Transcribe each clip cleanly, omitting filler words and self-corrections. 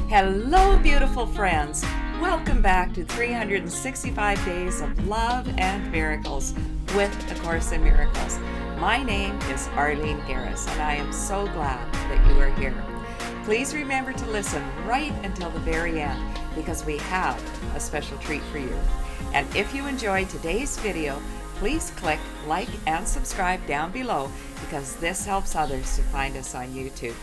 Hello, beautiful friends. Welcome back to 365 Days of Love and Miracles with A Course in Miracles. My name is Arlene Geres, and I am so glad that you are here. Please remember to listen right until the very end, because we have a special treat for you. And if you enjoyed today's video, please click like and subscribe down below, because this helps others to find us on YouTube.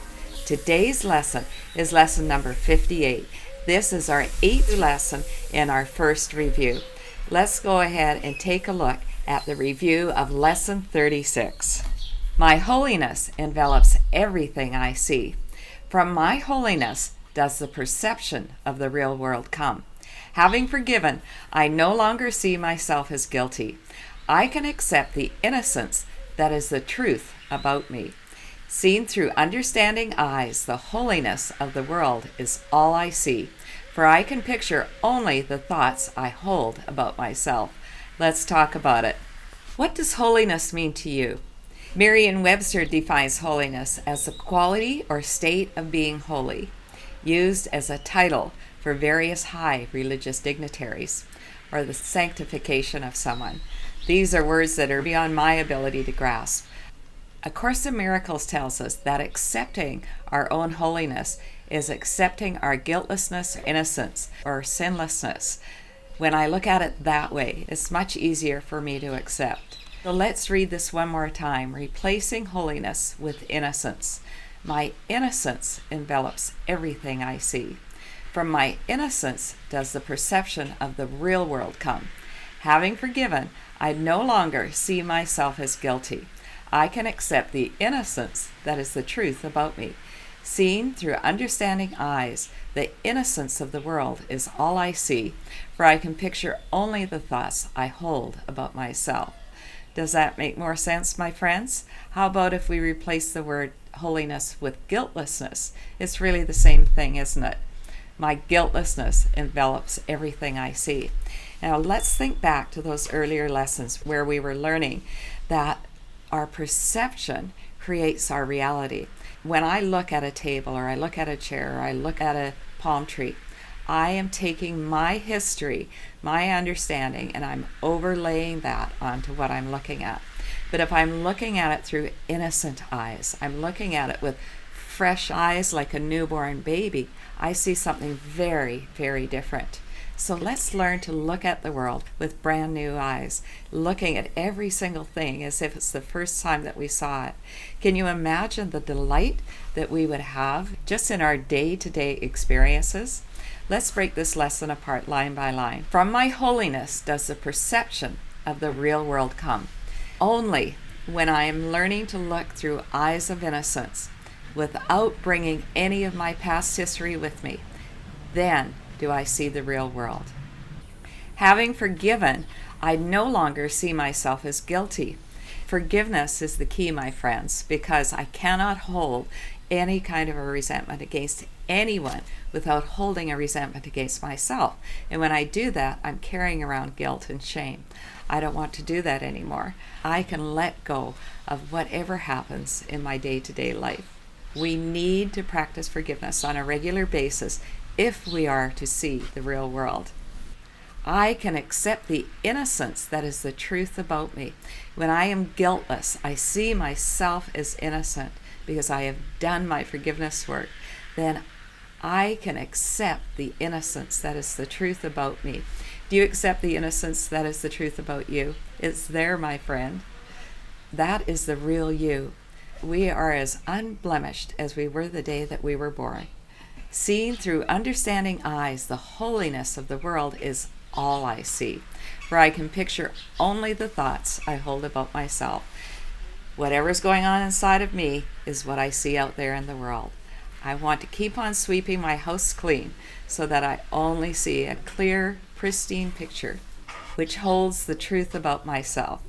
Today's lesson is lesson number 58. This is our 8th lesson in our first review. Let's go ahead and take a look at the review of lesson 36. My holiness envelops everything I see. From my holiness does the perception of the real world come. Having forgiven, I no longer see myself as guilty. I can accept the innocence that is the truth about me. Seen through understanding eyes, the holiness of the world is all I see, for I can picture only the thoughts I hold about myself. Let's talk about it. What does holiness mean to you? Merriam-Webster defines holiness as the quality or state of being holy, used as a title for various high religious dignitaries, or the sanctification of someone. These are words that are beyond my ability to grasp. A Course in Miracles tells us that accepting our own holiness is accepting our guiltlessness, innocence, or sinlessness. When I look at it that way, it's much easier for me to accept. So let's read this one more time, replacing holiness with innocence. My innocence envelops everything I see. From my innocence does the perception of the real world come. Having forgiven, I no longer see myself as guilty. I can accept the innocence that is the truth about me. Seen through understanding eyes, the innocence of the world is all I see, for I can picture only the thoughts I hold about myself. Does that make more sense, my friends? How about if we replace the word holiness with guiltlessness? It's really the same thing, isn't it? My guiltlessness envelops everything I see. Now let's think back to those earlier lessons where we were learning that our perception creates our reality. When I look at a table, or I look at a chair, or I look at a palm tree, I am taking my history, my understanding, and I'm overlaying that onto what I'm looking at. But if I'm looking at it through innocent eyes, I'm looking at it with fresh eyes like a newborn baby, I see something very, very different. So let's learn to look at the world with brand new eyes, looking at every single thing as if it's the first time that we saw it. Can you imagine the delight that we would have just in our day-to-day experiences? Let's break this lesson apart line by line. From my holiness does the perception of the real world come. Only when I am learning to look through eyes of innocence, without bringing any of my past history with me, then do I see the real world. Having forgiven, I no longer see myself as guilty. Forgiveness is the key, my friends, because I cannot hold any kind of a resentment against anyone without holding a resentment against myself. And when I do that, I'm carrying around guilt and shame. I don't want to do that anymore. I can let go of whatever happens in my day-to-day life. We need to practice forgiveness on a regular basis if we are to see the real world. I can accept the innocence that is the truth about me. When I am guiltless, I see myself as innocent because I have done my forgiveness work. Then I can accept the innocence that is the truth about me. Do you accept the innocence that is the truth about you? It's there, my friend. That is the real you. We are as unblemished as we were the day that we were born. Seen through understanding eyes, the holiness of the world is all I see, for I can picture only the thoughts I hold about myself. Whatever's going on inside of me is what I see out there in the world. I want to keep on sweeping my house clean so that I only see a clear, pristine picture which holds the truth about myself.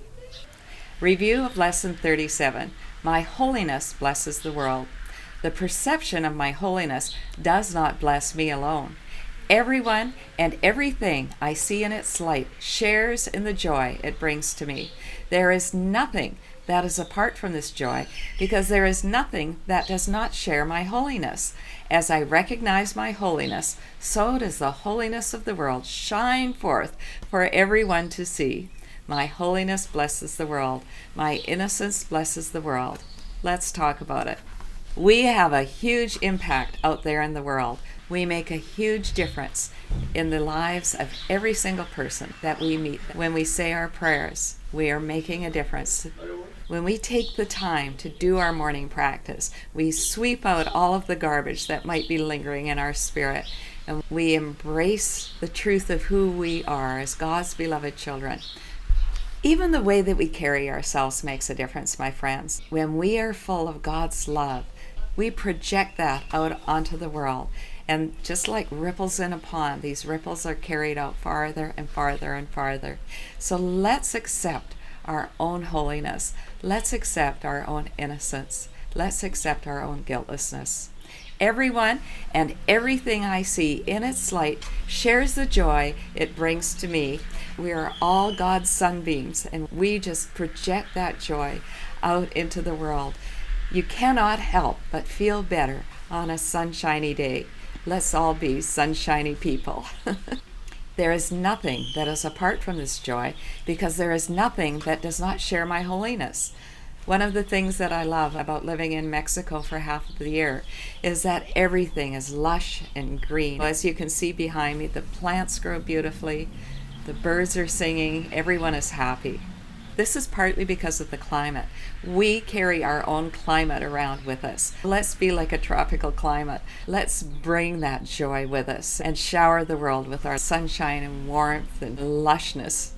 Review of Lesson 37. My holiness blesses the world. The perception of my holiness does not bless me alone. Everyone and everything I see in its light shares in the joy it brings to me. There is nothing that is apart from this joy, because there is nothing that does not share my holiness. As I recognize my holiness, so does the holiness of the world shine forth for everyone to see. My holiness blesses the world. My innocence blesses the world. Let's talk about it. We have a huge impact out there in the world. We make a huge difference in the lives of every single person that we meet. When we say our prayers, we are making a difference. When we take the time to do our morning practice, we sweep out all of the garbage that might be lingering in our spirit, and we embrace the truth of who we are as God's beloved children. Even the way that we carry ourselves makes a difference, my friends. When we are full of God's love, we project that out onto the world. And just like ripples in a pond, these ripples are carried out farther and farther and farther. So let's accept our own holiness. Let's accept our own innocence. Let's accept our own guiltlessness. Everyone and everything I see in its light shares the joy it brings to me. We are all God's sunbeams, and we just project that joy out into the world. You cannot help but feel better on a sunshiny day. Let's all be sunshiny people. There is nothing that is apart from this joy, because there is nothing that does not share my holiness. One of the things that I love about living in Mexico for half of the year is that everything is lush and green. As you can see behind me, the plants grow beautifully, the birds are singing, everyone is happy. This is partly because of the climate. We carry our own climate around with us. Let's be like a tropical climate. Let's bring that joy with us and shower the world with our sunshine and warmth and lushness.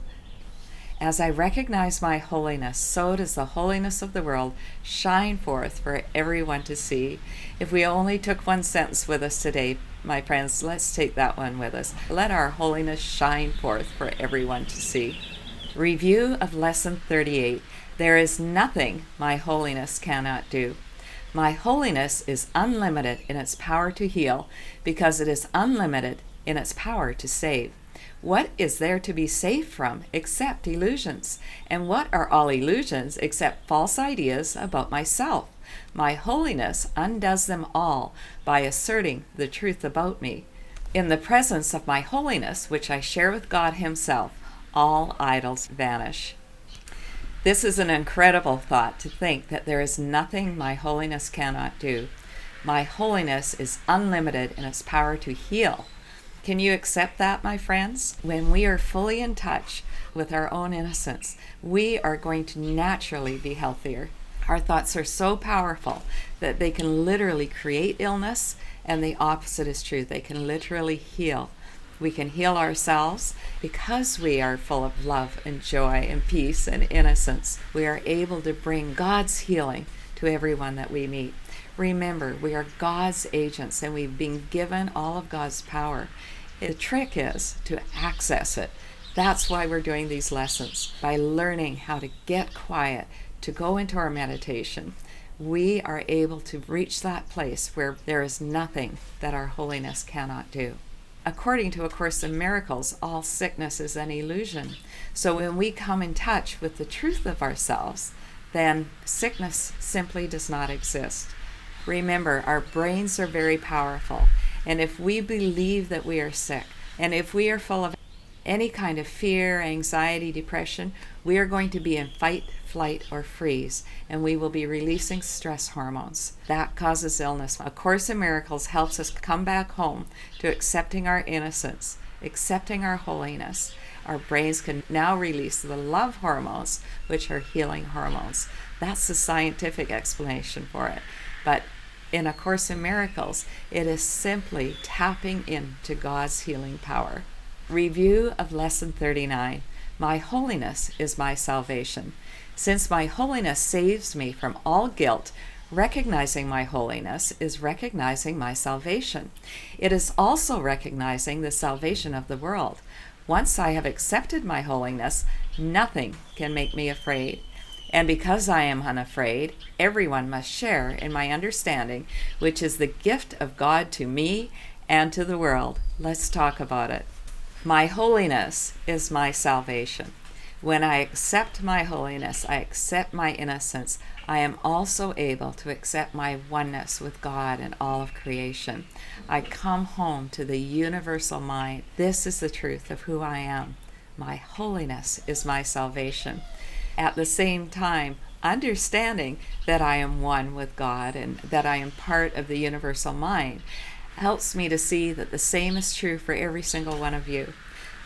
As I recognize my holiness, so does the holiness of the world shine forth for everyone to see. If we only took one sentence with us today, my friends, let's take that one with us. Let our holiness shine forth for everyone to see. Review of Lesson 38. There is nothing my holiness cannot do. My holiness is unlimited in its power to heal, because it is unlimited in its power to save. What is there to be saved from except illusions? And what are all illusions except false ideas about myself? My holiness undoes them all by asserting the truth about me. In the presence of my holiness, which I share with God Himself, all idols vanish. This is an incredible thought, to think that there is nothing my holiness cannot do. My holiness is unlimited in its power to heal. Can you accept that, my friends? When we are fully in touch with our own innocence, we are going to naturally be healthier. Our thoughts are so powerful that they can literally create illness, and the opposite is true. They can literally heal. We can heal ourselves because we are full of love and joy and peace and innocence. We are able to bring God's healing to everyone that we meet. Remember, we are God's agents, and we've been given all of God's power. The trick is to access it. That's why we're doing these lessons, by learning how to get quiet, to go into our meditation. We are able to reach that place where there is nothing that our holiness cannot do. According to A Course in Miracles, all sickness is an illusion. So when we come in touch with the truth of ourselves, then sickness simply does not exist. Remember, our brains are very powerful, and if we believe that we are sick, and if we are full of any kind of fear, anxiety, depression, we are going to be in fight, flight, or freeze, and we will be releasing stress hormones. That causes illness. A Course in Miracles helps us come back home to accepting our innocence, accepting our holiness. Our brains can now release the love hormones, which are healing hormones. That's the scientific explanation for it. But in A Course in Miracles, it is simply tapping into God's healing power. Review of Lesson 39. My holiness is my salvation. Since my holiness saves me from all guilt, recognizing my holiness is recognizing my salvation. It is also recognizing the salvation of the world. Once I have accepted my holiness, nothing can make me afraid. And because I am unafraid, everyone must share in my understanding, which is the gift of God to me and to the world. Let's talk about it. My holiness is my salvation. When I accept my holiness, I accept my innocence, I am also able to accept my oneness with God and all of creation. I come home to the universal mind. This is the truth of who I am. My holiness is my salvation. At the same time, understanding that I am one with God and that I am part of the universal mind helps me to see that the same is true for every single one of you.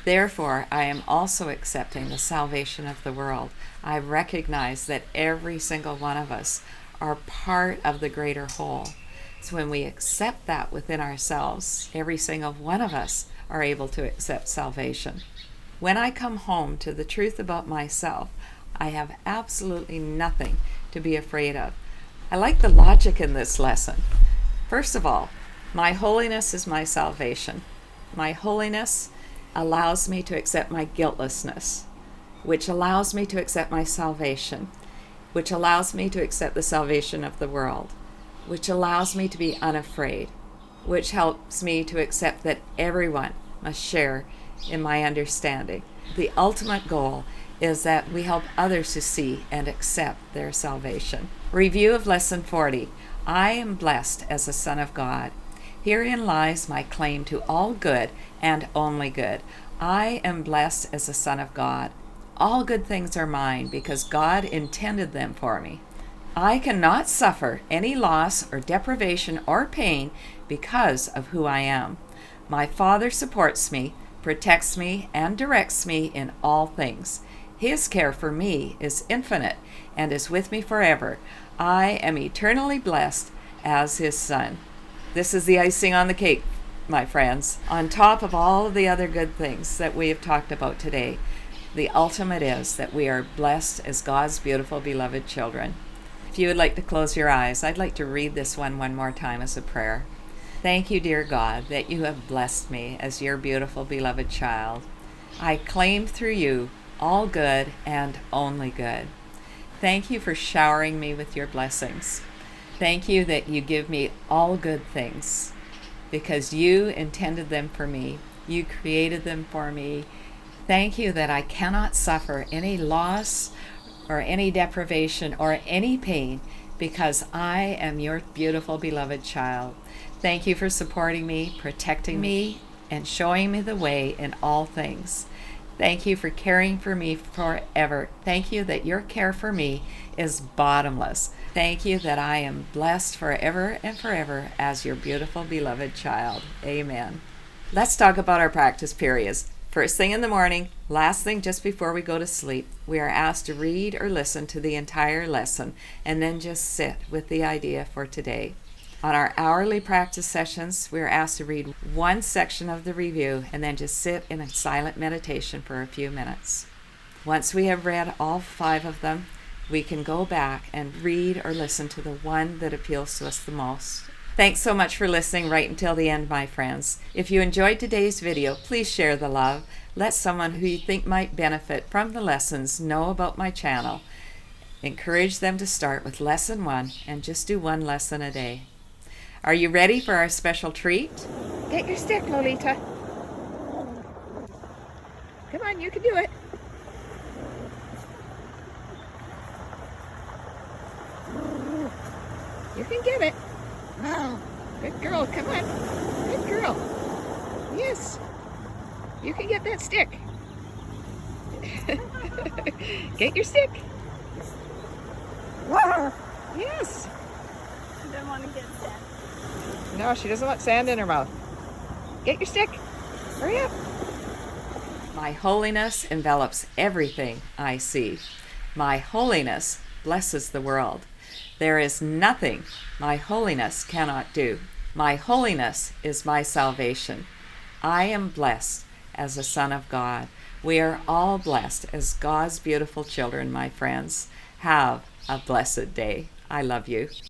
Therefore, I am also accepting the salvation of the world. I recognize that every single one of us are part of the greater whole. So when we accept that within ourselves, every single one of us are able to accept salvation. When I come home to the truth about myself, I have absolutely nothing to be afraid of. I like the logic in this lesson. First of all, my holiness is my salvation. My holiness allows me to accept my guiltlessness, which allows me to accept my salvation, which allows me to accept the salvation of the world, which allows me to be unafraid, which helps me to accept that everyone must share in my understanding. The ultimate goal is that we help others to see and accept their salvation. Review of Lesson 40. I am blessed as a son of God. Herein lies my claim to all good and only good. I am blessed as a son of God. All good things are mine because God intended them for me. I cannot suffer any loss or deprivation or pain because of who I am. My Father supports me, protects me, and directs me in all things. His care for me is infinite and is with me forever. I am eternally blessed as His son. This is the icing on the cake, my friends. On top of all of the other good things that we have talked about today, the ultimate is that we are blessed as God's beautiful, beloved children. If you would like to close your eyes, I'd like to read this one more time as a prayer. Thank you, dear God, that you have blessed me as your beautiful, beloved child. I claim through you all good and only good. Thank you for showering me with your blessings. Thank you that you give me all good things because you intended them for me. You created them for me. Thank you that I cannot suffer any loss or any deprivation or any pain because I am your beautiful, beloved child. Thank you for supporting me, protecting me, and showing me the way in all things. Thank you for caring for me forever. Thank you that your care for me is bottomless. Thank you that I am blessed forever and forever as your beautiful, beloved child. Amen. Let's talk about our practice periods. First thing in the morning, last thing just before we go to sleep, we are asked to read or listen to the entire lesson and then just sit with the idea for today. On our hourly practice sessions, we are asked to read one section of the review and then just sit in a silent meditation for a few minutes. Once we have read all 5 of them, we can go back and read or listen to the one that appeals to us the most. Thanks so much for listening right until the end, my friends. If you enjoyed today's video, please share the love. Let someone who you think might benefit from the lessons know about my channel. Encourage them to start with lesson 1 and just do 1 lesson a day. Are you ready for our special treat? Get your stick, Lolita. Come on, you can do it. You can get it. Good girl, come on. Good girl. Yes. You can get that stick. Get your stick. Yes. She doesn't want to get sand. No, she doesn't want sand in her mouth. Get your stick. Hurry up. My holiness envelops everything I see. My holiness blesses the world. There is nothing my holiness cannot do. My holiness is my salvation. I am blessed as a son of God. We are all blessed as God's beautiful children, my friends. Have a blessed day. I love you.